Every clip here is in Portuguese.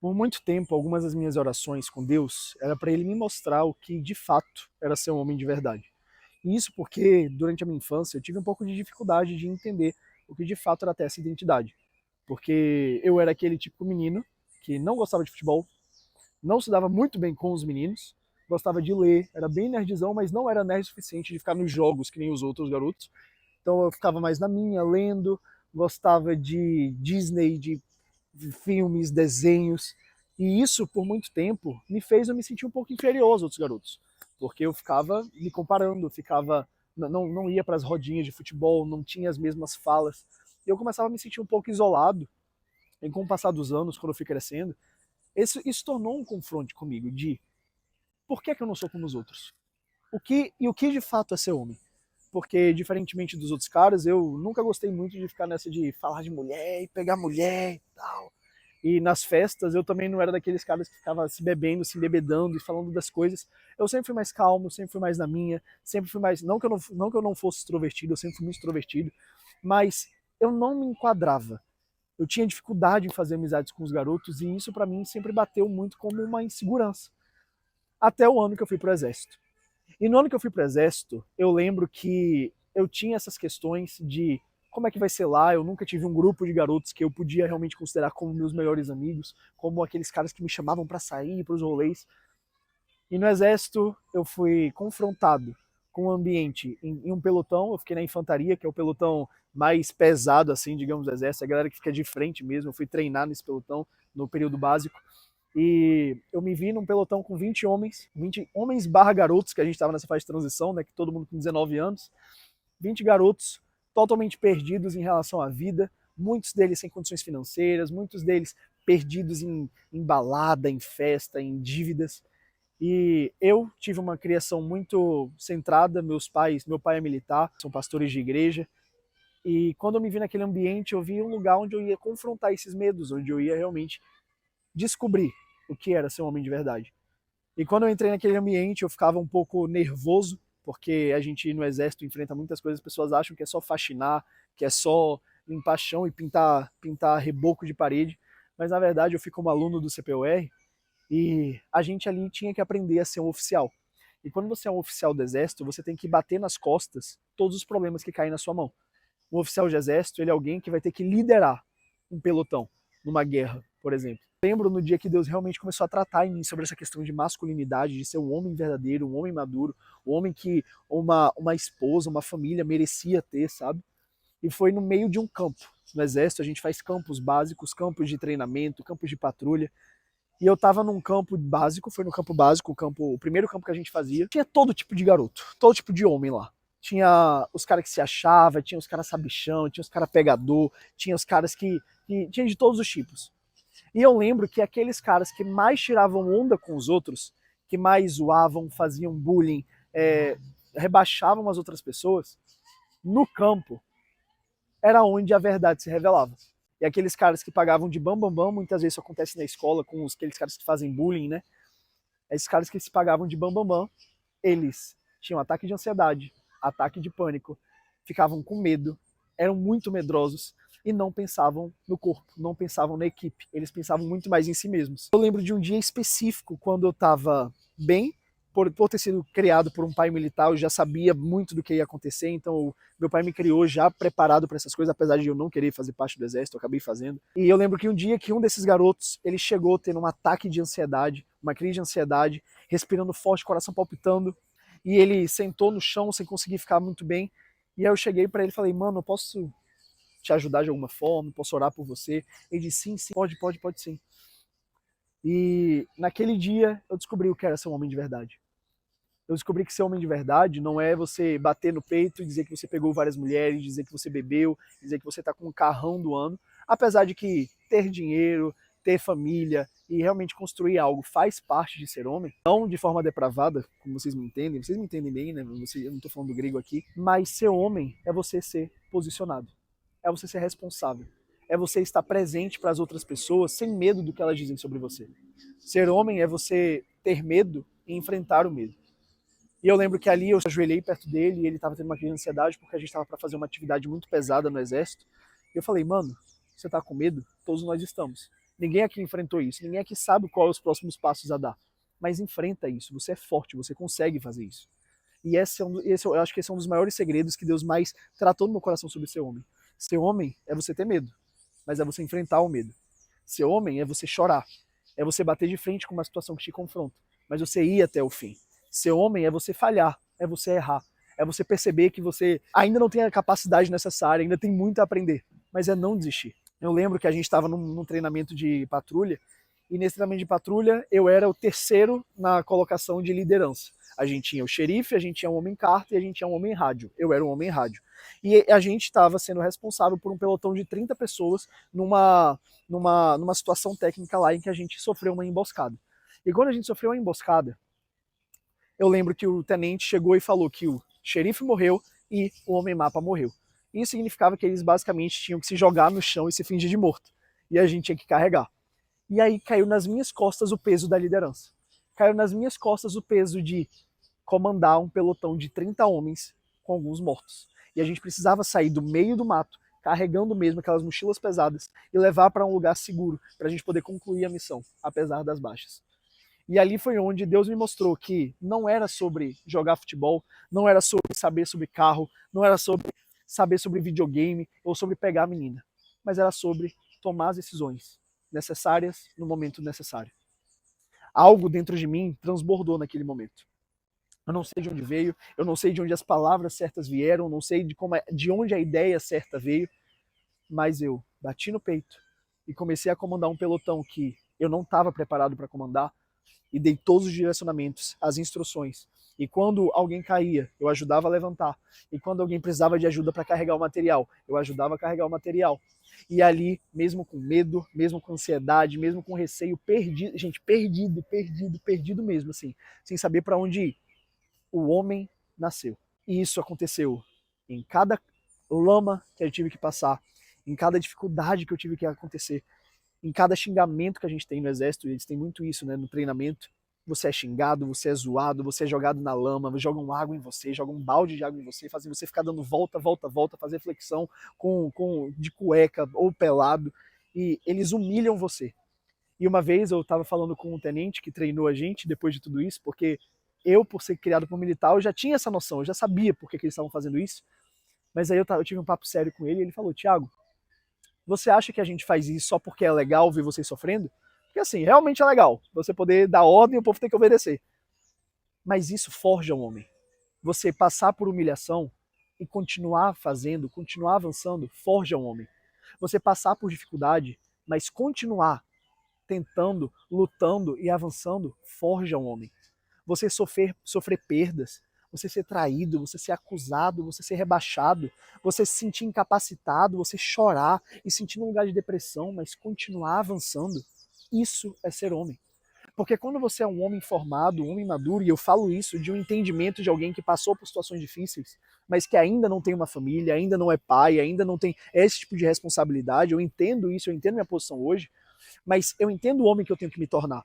Por muito tempo, algumas das minhas orações com Deus era para ele me mostrar o que de fato era ser um homem de verdade. E isso porque, durante a minha infância, eu tive um pouco de dificuldade de entender o que de fato era ter essa identidade. Porque eu era aquele tipo de menino que não gostava de futebol, não se dava muito bem com os meninos, gostava de ler, era bem nerdzão, mas não era nerd o suficiente de ficar nos jogos que nem os outros garotos. Então eu ficava mais na minha, lendo, gostava de Disney, de filmes, desenhos. E isso, por muito tempo, me fez eu me sentir um pouco inferior aos outros garotos. Porque eu ficava me comparando, ficava não ia para as rodinhas de futebol, não tinha as mesmas falas. E eu começava a me sentir um pouco isolado. E com o passar dos anos, quando eu fui crescendo, isso tornou um confronto comigo de por que eu não sou como os outros? O que de fato é ser homem? Porque, diferentemente dos outros caras, eu nunca gostei muito de ficar nessa de falar de mulher e pegar mulher e tal. E nas festas eu também não era daqueles caras que ficava se bebendo, se embebedando e falando das coisas. Eu sempre fui mais calmo, sempre fui mais na minha, sempre fui mais. Não que eu não fosse extrovertido, eu sempre fui muito extrovertido, mas eu não me enquadrava. Eu tinha dificuldade em fazer amizades com os garotos e isso para mim sempre bateu muito como uma insegurança. Até o ano que eu fui pro exército. E no ano que eu fui pro exército, eu lembro que eu tinha essas questões de como é que vai ser lá. Eu nunca tive um grupo de garotos que eu podia realmente considerar como meus melhores amigos, como aqueles caras que me chamavam para sair, para os rolês. E no exército eu fui confrontado com o ambiente em um pelotão. Eu fiquei na infantaria, que é o pelotão mais pesado, assim, digamos, do exército, a galera que fica de frente mesmo. Eu fui treinar nesse pelotão no período básico. E eu me vi num pelotão com 20 homens, 20 homens barra garotos, que a gente estava nessa fase de transição, né, que todo mundo com 19 anos, 20 garotos totalmente perdidos em relação à vida, muitos deles sem condições financeiras, muitos deles perdidos em balada, em festa, em dívidas. E eu tive uma criação muito centrada, meu pai é militar, são pastores de igreja, e quando eu me vi naquele ambiente, eu vi um lugar onde eu ia confrontar esses medos, onde eu ia realmente descobrir o que era ser um homem de verdade. E quando eu entrei naquele ambiente, eu ficava um pouco nervoso, porque a gente no exército enfrenta muitas coisas, as pessoas acham que é só faxinar, que é só limpar chão e pintar reboco de parede, mas na verdade eu fui como aluno do CPUR e a gente ali tinha que aprender a ser um oficial. E quando você é um oficial do exército, você tem que bater nas costas todos os problemas que caem na sua mão. Um oficial de exército, ele é alguém que vai ter que liderar um pelotão numa guerra, por exemplo. Lembro no dia que Deus realmente começou a tratar em mim sobre essa questão de masculinidade, de ser um homem verdadeiro, um homem maduro, um homem que uma esposa, uma família merecia ter, sabe? E foi no meio de um campo. No exército a gente faz campos básicos, campos de treinamento, campos de patrulha. E eu tava num campo básico, foi no campo básico, o primeiro campo que a gente fazia. Tinha todo tipo de garoto, todo tipo de homem lá. Tinha os caras que se achavam, tinha os caras sabichão, tinha os caras pegador, tinha os caras que tinha de todos os tipos. E eu lembro que aqueles caras que mais tiravam onda com os outros, que mais zoavam, faziam bullying, rebaixavam as outras pessoas, no campo era onde a verdade se revelava. E aqueles caras que pagavam de bam, bam, bam, muitas vezes isso acontece na escola com aqueles caras que fazem bullying, né? Esses caras que se pagavam de bam, bam, bam, eles tinham ataque de ansiedade, ataque de pânico, ficavam com medo, eram muito medrosos e não pensavam no corpo, não pensavam na equipe, eles pensavam muito mais em si mesmos. Eu lembro de um dia específico, quando eu estava bem, por ter sido criado por um pai militar, eu já sabia muito do que ia acontecer, então meu pai me criou já preparado para essas coisas, apesar de eu não querer fazer parte do exército, eu acabei fazendo. E eu lembro que um dia que um desses garotos, ele chegou tendo um ataque de ansiedade, uma crise de ansiedade, respirando forte, coração palpitando, e ele sentou no chão sem conseguir ficar muito bem. E aí eu cheguei para ele e falei, mano, eu posso te ajudar de alguma forma? Posso orar por você? Ele disse, sim, sim, pode sim. E naquele dia eu descobri o que era ser um homem de verdade. Eu descobri que ser homem de verdade não é você bater no peito e dizer que você pegou várias mulheres, dizer que você bebeu, dizer que você tá com um carrão do ano. Apesar de que ter dinheiro, ter família e realmente construir algo faz parte de ser homem, não de forma depravada, como vocês me entendem bem, né? Eu não tô falando grego aqui, mas ser homem é você ser posicionado, é você ser responsável, é você estar presente para as outras pessoas sem medo do que elas dizem sobre você. Ser homem é você ter medo e enfrentar o medo. E eu lembro que ali eu ajoelhei perto dele e ele estava tendo uma crise de ansiedade porque a gente estava para fazer uma atividade muito pesada no exército. E eu falei, mano, você tá com medo? Todos nós estamos. Ninguém aqui enfrentou isso, ninguém aqui sabe qual é os próximos passos a dar. Mas enfrenta isso, você é forte, você consegue fazer isso. E eu acho que esse é um dos maiores segredos que Deus mais tratou no meu coração sobre ser homem. Ser homem é você ter medo, mas é você enfrentar o medo. Ser homem é você chorar, é você bater de frente com uma situação que te confronta, mas você ir até o fim. Ser homem é você falhar, é você errar, é você perceber que você ainda não tem a capacidade necessária, ainda tem muito a aprender, mas é não desistir. Eu lembro que a gente estava num treinamento de patrulha, e nesse treinamento de patrulha eu era o terceiro na colocação de liderança. A gente tinha o xerife, a gente tinha um homem carta e a gente tinha um homem rádio. Eu era um homem rádio. E a gente estava sendo responsável por um pelotão de 30 pessoas numa situação técnica lá em que a gente sofreu uma emboscada. E quando a gente sofreu uma emboscada, eu lembro que o tenente chegou e falou que o xerife morreu e o homem-mapa morreu. Isso significava que eles basicamente tinham que se jogar no chão e se fingir de morto. E a gente tinha que carregar. E aí caiu nas minhas costas o peso da liderança. Caiu nas minhas costas o peso de comandar um pelotão de 30 homens com alguns mortos. E a gente precisava sair do meio do mato, carregando mesmo aquelas mochilas pesadas e levar para um lugar seguro, para a gente poder concluir a missão, apesar das baixas. E ali foi onde Deus me mostrou que não era sobre jogar futebol, não era sobre saber sobre carro, não era sobre saber sobre videogame ou sobre pegar a menina, mas era sobre tomar as decisões necessárias no momento necessário. Algo dentro de mim transbordou naquele momento. Eu não sei de onde veio, eu não sei de onde as palavras certas vieram, não sei de onde a ideia certa veio, mas eu bati no peito e comecei a comandar um pelotão que eu não estava preparado para comandar e dei todos os direcionamentos, as instruções. E quando alguém caía, eu ajudava a levantar. E quando alguém precisava de ajuda para carregar o material, eu ajudava a carregar o material. E ali, mesmo com medo, mesmo com ansiedade, mesmo com receio, perdido, gente, perdido mesmo, assim, sem saber para onde ir, o homem nasceu. E isso aconteceu em cada lama que eu tive que passar, em cada dificuldade que eu tive que acontecer, em cada xingamento que a gente tem no exército, eles têm muito isso, né, no treinamento. Você é xingado, você é zoado, você é jogado na lama, jogam água em você, jogam um balde de água em você, fazem você ficar dando volta, fazer flexão de cueca ou pelado, e eles humilham você. E uma vez eu estava falando com um tenente que treinou a gente depois de tudo isso, porque eu, por ser criado por militar, eu já tinha essa noção, eu já sabia por que eles estavam fazendo isso, mas aí eu tive um papo sério com ele e ele falou: Thiago, você acha que a gente faz isso só porque é legal ver vocês sofrendo? Porque assim, realmente é legal. Você poder dar ordem e o povo tem que obedecer. Mas isso forja um homem. Você passar por humilhação e continuar fazendo, continuar avançando, forja um homem. Você passar por dificuldade, mas continuar tentando, lutando e avançando, forja um homem. Você sofrer perdas, você ser traído, você ser acusado, você ser rebaixado, você se sentir incapacitado, você chorar e sentir um lugar de depressão, mas continuar avançando, isso é ser homem. Porque quando você é um homem formado, um homem maduro, e eu falo isso de um entendimento de alguém que passou por situações difíceis, mas que ainda não tem uma família, ainda não é pai, ainda não tem esse tipo de responsabilidade, eu entendo isso, eu entendo minha posição hoje, mas eu entendo o homem que eu tenho que me tornar.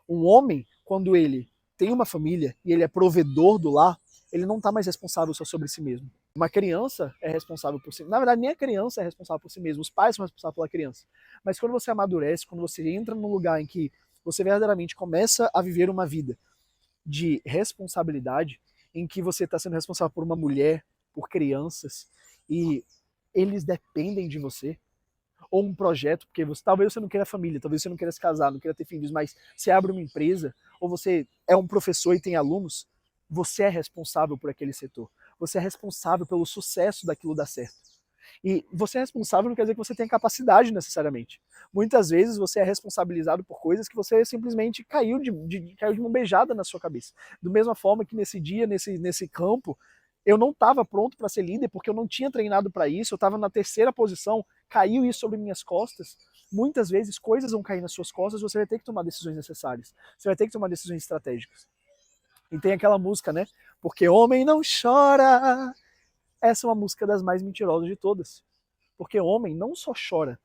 Um homem, quando ele tem uma família e ele é provedor do lar, ele não está mais responsável só sobre si mesmo. Uma criança é responsável por si. Na verdade, nem a criança é responsável por si mesmo. Os pais são responsáveis pela criança. Mas quando você amadurece, quando você entra num lugar em que você verdadeiramente começa a viver uma vida de responsabilidade, em que você está sendo responsável por uma mulher, por crianças, e eles dependem de você, ou um projeto, porque talvez você não queira família, talvez você não queira se casar, não queira ter filhos, mas você abre uma empresa, ou você é um professor e tem alunos, você é responsável por aquele setor. Você é responsável pelo sucesso daquilo dar certo. E você é responsável não quer dizer que você tem capacidade necessariamente. Muitas vezes você é responsabilizado por coisas que você simplesmente caiu de mão beijada na sua cabeça. Da mesma forma que nesse dia, nesse campo, eu não estava pronto para ser líder porque eu não tinha treinado para isso, eu estava na terceira posição, caiu isso sobre minhas costas. Muitas vezes coisas vão cair nas suas costas, você vai ter que tomar decisões necessárias, você vai ter que tomar decisões estratégicas. E tem aquela música, né? Porque homem não chora. Essa é uma música das mais mentirosas de todas. Porque homem não só chora,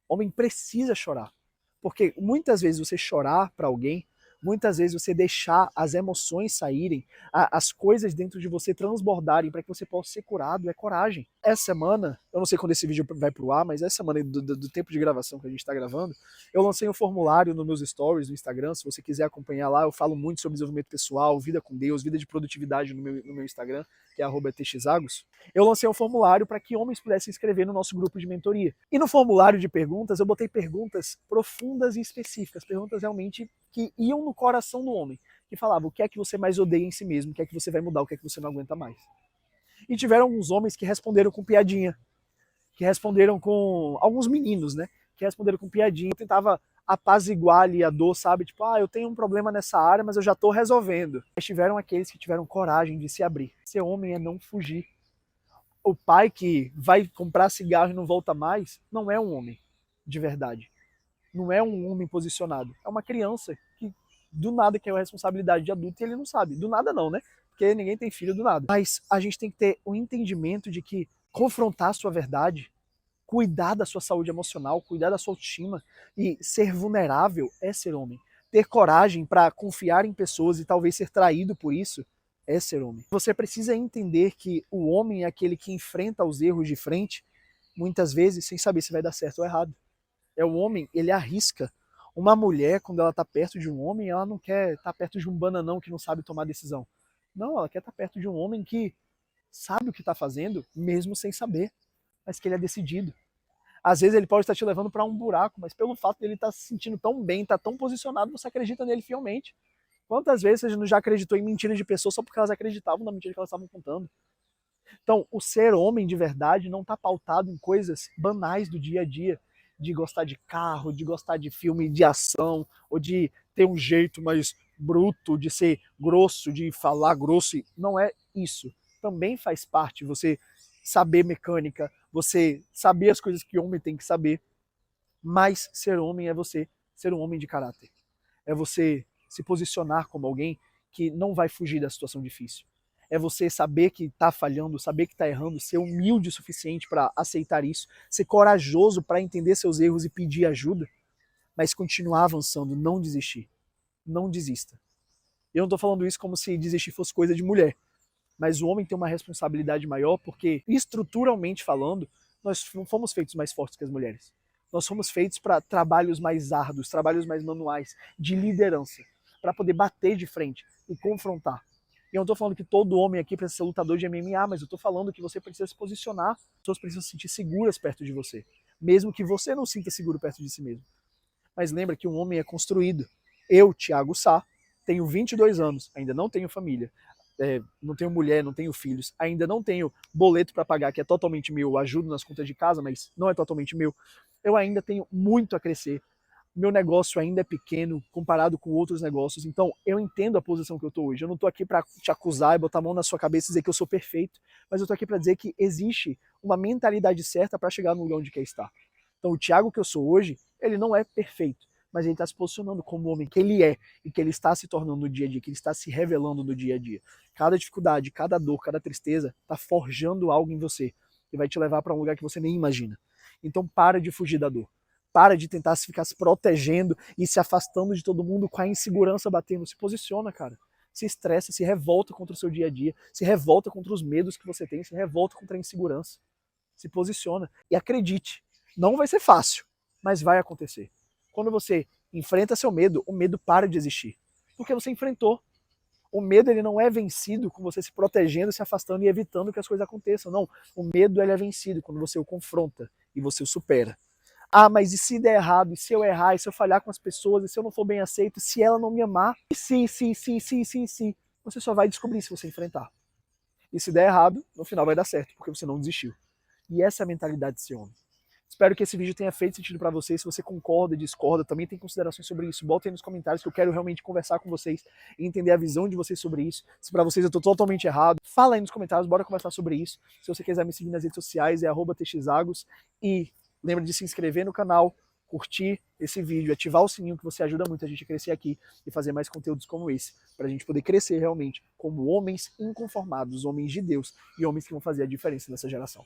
homem precisa chorar. Porque muitas vezes você chorar para alguém, Muitas vezes você deixar as emoções saírem, as coisas dentro de você transbordarem para que você possa ser curado, é coragem. Essa semana, eu não sei quando esse vídeo vai pro ar, mas essa semana do tempo de gravação que a gente está gravando, eu lancei um formulário nos meus stories no Instagram. Se você quiser acompanhar lá, eu falo muito sobre desenvolvimento pessoal, vida com Deus, vida de produtividade no meu Instagram, que é @txagos. Eu lancei um formulário para que homens pudessem inscrever no nosso grupo de mentoria. E no formulário de perguntas, eu botei perguntas profundas e específicas, perguntas realmente que iam no coração do homem, que falava o que é que você mais odeia em si mesmo, o que é que você vai mudar, o que é que você não aguenta mais. E tiveram alguns homens que responderam com piadinha, que responderam com... alguns meninos, né? Que responderam com piadinha. Eu tentava apaziguar ali a dor, sabe? Tipo, eu tenho um problema nessa área, mas eu já tô resolvendo. Mas tiveram aqueles que tiveram coragem de se abrir. Ser homem é não fugir. O pai que vai comprar cigarro e não volta mais, não é um homem de verdade. Não é um homem posicionado. É uma criança que do nada quer a responsabilidade de adulto e ele não sabe. Do nada não, né? Porque ninguém tem filho do nada. Mas a gente tem que ter o entendimento de que confrontar a sua verdade, cuidar da sua saúde emocional, cuidar da sua autoestima e ser vulnerável é ser homem. Ter coragem para confiar em pessoas e talvez ser traído por isso é ser homem. Você precisa entender que o homem é aquele que enfrenta os erros de frente, muitas vezes sem saber se vai dar certo ou errado. É o homem, ele arrisca. Uma mulher, quando ela tá perto de um homem, ela não quer estar perto de um bananão que não sabe tomar decisão. Não, ela quer estar perto de um homem que sabe o que está fazendo, mesmo sem saber, mas que ele é decidido. Às vezes ele pode estar te levando para um buraco, mas pelo fato de ele estar se sentindo tão bem, estar tão posicionado, você acredita nele fielmente. Quantas vezes você já acreditou em mentiras de pessoas só porque elas acreditavam na mentira que elas estavam contando? Então, o ser homem de verdade não está pautado em coisas banais do dia a dia, de gostar de carro, de gostar de filme de ação, ou de ter um jeito mais bruto, de ser grosso, de falar grosso. Não é isso. Também faz parte você saber mecânica, você saber as coisas que o homem tem que saber, mas ser homem é você ser um homem de caráter. É você se posicionar como alguém que não vai fugir da situação difícil. É você saber que está falhando, saber que está errando, ser humilde o suficiente para aceitar isso, ser corajoso para entender seus erros e pedir ajuda, mas continuar avançando, não desistir. Não desista. Eu não estou falando isso como se desistir fosse coisa de mulher, mas o homem tem uma responsabilidade maior porque, estruturalmente falando, nós fomos feitos mais fortes que as mulheres. Nós fomos feitos para trabalhos mais árduos, trabalhos mais manuais, de liderança, para poder bater de frente e confrontar. E eu não estou falando que todo homem aqui precisa ser lutador de MMA, mas eu estou falando que você precisa se posicionar, as pessoas precisam se sentir seguras perto de você, mesmo que você não sinta seguro perto de si mesmo. Mas lembra que um homem é construído. Eu, Thiago Sá, tenho 22 anos, ainda não tenho família, não tenho mulher, não tenho filhos, ainda não tenho boleto para pagar, que é totalmente meu, eu ajudo nas contas de casa, mas não é totalmente meu. Eu ainda tenho muito a crescer. Meu negócio ainda é pequeno comparado com outros negócios, então eu entendo a posição que eu estou hoje. Eu não estou aqui para te acusar e botar a mão na sua cabeça e dizer que eu sou perfeito, mas eu estou aqui para dizer que existe uma mentalidade certa para chegar no lugar onde quer estar. Então o Thiago que eu sou hoje, ele não é perfeito, mas ele está se posicionando como o homem que ele é e que ele está se tornando no dia a dia, que ele está se revelando no dia a dia. Cada dificuldade, cada dor, cada tristeza está forjando algo em você e vai te levar para um lugar que você nem imagina. Então para de fugir da dor. Para de tentar ficar se protegendo e se afastando de todo mundo com a insegurança batendo. Se posiciona, cara. Se estressa, se revolta contra o seu dia a dia, se revolta contra os medos que você tem, se revolta contra a insegurança. Se posiciona. E acredite, não vai ser fácil, mas vai acontecer. Quando você enfrenta seu medo, o medo para de existir. Porque você enfrentou. O medo ele não é vencido com você se protegendo, se afastando e evitando que as coisas aconteçam. Não. O medo ele é vencido quando você o confronta e você o supera. Mas e se der errado? E se eu errar? E se eu falhar com as pessoas? E se eu não for bem aceito? E se ela não me amar? E se? Você só vai descobrir se você enfrentar. E se der errado, no final vai dar certo, porque você não desistiu. E essa é a mentalidade de ser homem. Espero que esse vídeo tenha feito sentido para vocês. Se você concorda, discorda, também tem considerações sobre isso, bota aí nos comentários que eu quero realmente conversar com vocês e entender a visão de vocês sobre isso. Se para vocês eu tô totalmente errado, fala aí nos comentários, bora conversar sobre isso. Se você quiser me seguir nas redes sociais, é @txagos. E lembra de se inscrever no canal, curtir esse vídeo, ativar o sininho que você ajuda muito a gente a crescer aqui e fazer mais conteúdos como esse, para a gente poder crescer realmente como homens inconformados, homens de Deus e homens que vão fazer a diferença nessa geração.